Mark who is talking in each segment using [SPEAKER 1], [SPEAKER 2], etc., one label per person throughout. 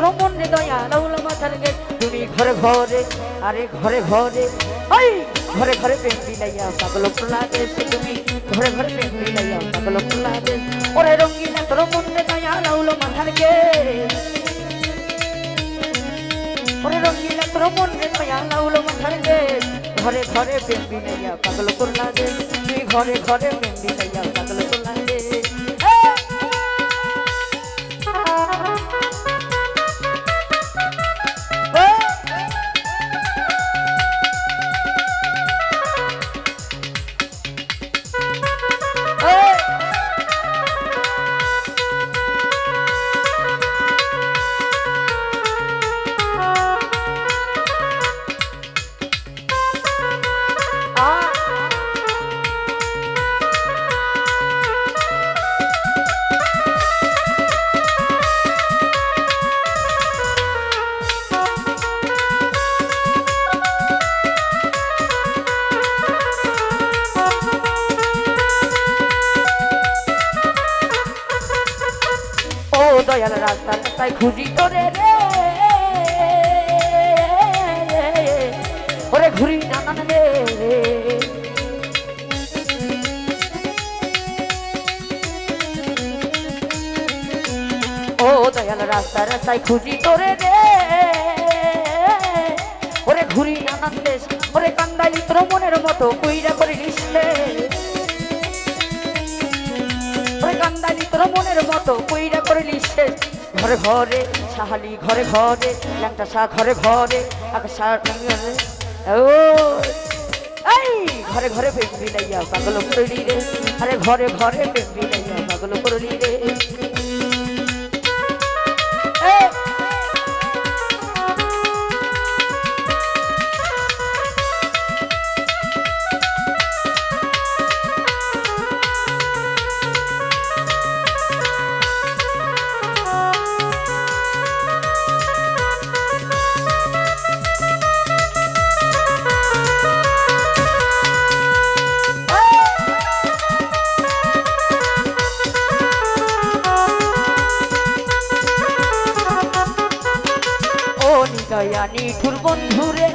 [SPEAKER 1] তোর মনে দয়া লাউল মাথার গে তুমি ঘরে ঘরে আরে ঘরে ঘরে ওই ঘরে ঘরে প্রেম বিলাইয়া পাগল প্রলাদেশ তুমি ঘরে ঘরে প্রেম বিলাইয়া পাগল প্রলাদেশ ওরে রঙ্গিনা তোর মনে দয়া লাউল মাথার গে ওরে রঙ্গিনা তোর মনে দয়া লাউল মাথার গে ঘরে ঘরে প্রেম বিলাইয়া পাগল প্রলাদেশ তুমি ঘরে ঘরে প্রেম বিলাইয়া পাগল প্রলাদেশ দয়াল রাস্তা তাই খুঁজি তোরে রে ওরে ঘুরি নানান রে ও দয়াল রাস্তা রাস্তায় খুঁজি তোরে রে ওরে ঘুরি নানান দেশ ওরে কান্দালি তোর মনের মতো কইরা করে নিসলে কান্দালি তোর মনের মতো কইরা করে লিখছে ঘরে ঘরে সাহালি ঘরে ঘরে ল্যাংটা শাহ ঘরে ঘরে আকাশা ও এই ঘরে ঘরে প্রেম বিলাইয়া পাগল করলি রে আরে ঘরে ঘরে প্রেম বিলাইয়া পাগল করলি রে দয়া নিঠুর বন্ধু রে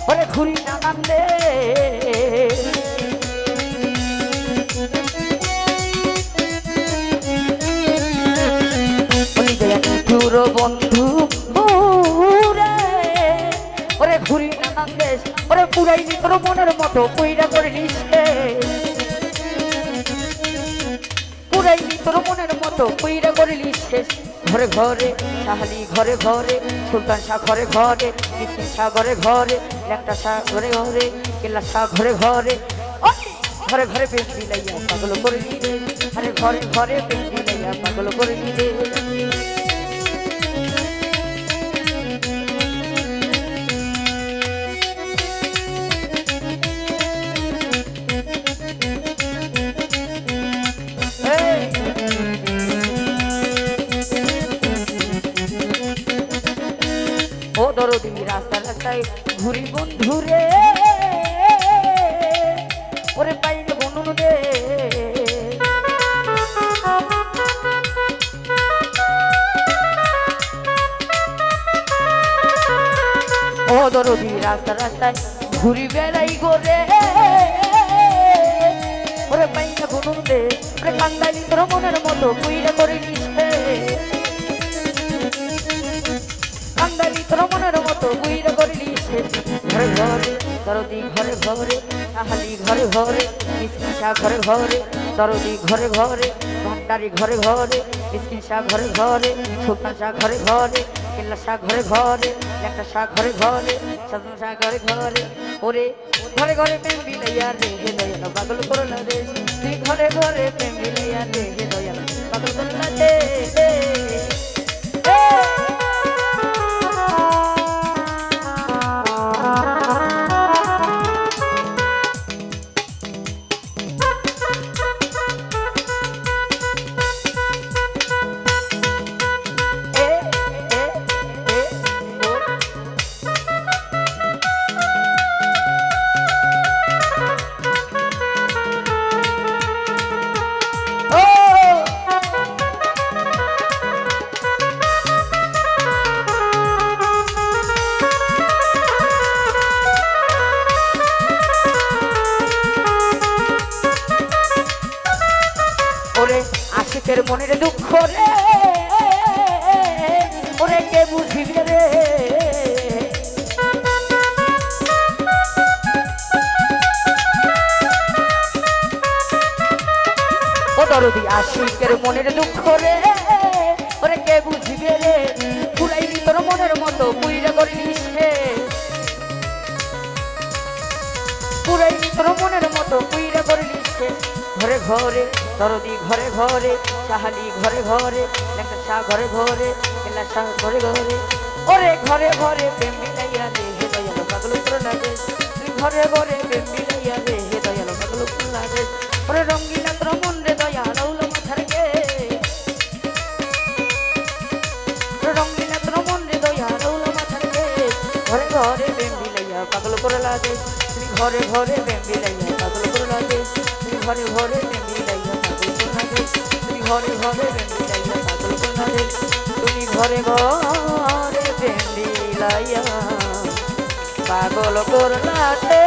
[SPEAKER 1] ওরে ঘুরি নানান রে দয়া নিঠুর বন্ধু রে ওরে ঘুরি নানান দেশ ওরে পুরাই তোর মনের মতো কইরা করে নিচ্ছে পুরাই তোর মনের মতো কইরা করে নিচ্ছে ঘরে ঘরে সাহালি ঘরে ঘরে সুলতান শাহ ঘরে ঘরে মিসকিন শাহ ঘরে ঘরে ল্যাংটা শাহ ঘরে ঘরে কেল্লা শাহ ঘরে ঘরে ঘরে ঘরে প্রেম বিলাইয়া পাগল করে নিলে আরে ঘরে ঘরে প্রেম বিলাইয়া পাগল করে নিলে ও দরদি রাস্তা রাস্তায় ঘুরি বন্ধু রে ওরে পাইলে বনুন রে ও দরদি রাস্তা রাস্তায় ঘুরি বেড়াই গোরে ওরে পাইলে বনুন রে ওরে কান্দালি তোর মনের মতো কইরা করে নিচ্ছে কান্দালি তোর মনের মতো কইরা করে নিচ্ছে ঘরে ঘরে দরদি ঘরে ঘরে সাহালি ঘরে ঘরে মিসকিন শাহ ঘরে ঘরে দরদি ঘরে ঘরে ভান্ডারি ঘরে ঘরে মিসকিন শাহ ঘরে ঘরে সুলতান শাহ ঘরে ঘরে কেল্লা শাহ ঘরে ঘরে ল্যাংটা শাহ ঘরে ঘরে সাধন শাহ ঘরে ঘরে ওরে ঘরে ঘরে প্রেম বিলাইয়া রে হে দয়াল পাগল করলা রে তুই ঘরে ঘরে প্রেম বিলাইয়া রে হে দয়াল পাগল করলা রে মনের দুঃখ রে ওরে কে বুঝিবে রে পুরাইলি তোর মনের মতো পুইরা করলি সে পুরাইলি তোর মনের মতো পুইরা করলি সে ঘরে ঘরে দরদি ঘরে ঘরে সাহালি ঘরে ঘরে লেখা শাহ ঘরে ঘরে কেলা শাহ ঘরে ঘরে ওরে ঘরে ঘরে প্রেম মিলাইয়া রে হে দয়াল পাগল তোর লাগে ঘরে ঘরে প্রেম মিলাইয়া রে হে দয়াল পাগল তোর লাগে ওরে রঙ্গিলা তোর মন রে দয়াল উল মাথার গে রঙ্গিলা তোর মন রে দয়াল উল মাথার গে ঘরে ঘরে প্রেম মিলাইয়া পাগল তোর লাগে ঘরে ঘরে প্রেম মিলাইয়া পাগল তোর লাগে ঘরে ঘরে প্রেম মিলাইয়া পাগল তোর লাগে ঘরে ঘরে প্রেম মিলাইয়া পাগল তোর লাগে তুমি ঘরে ঘরে প্রেম মিলাইয়া পাগল তোর লাগে।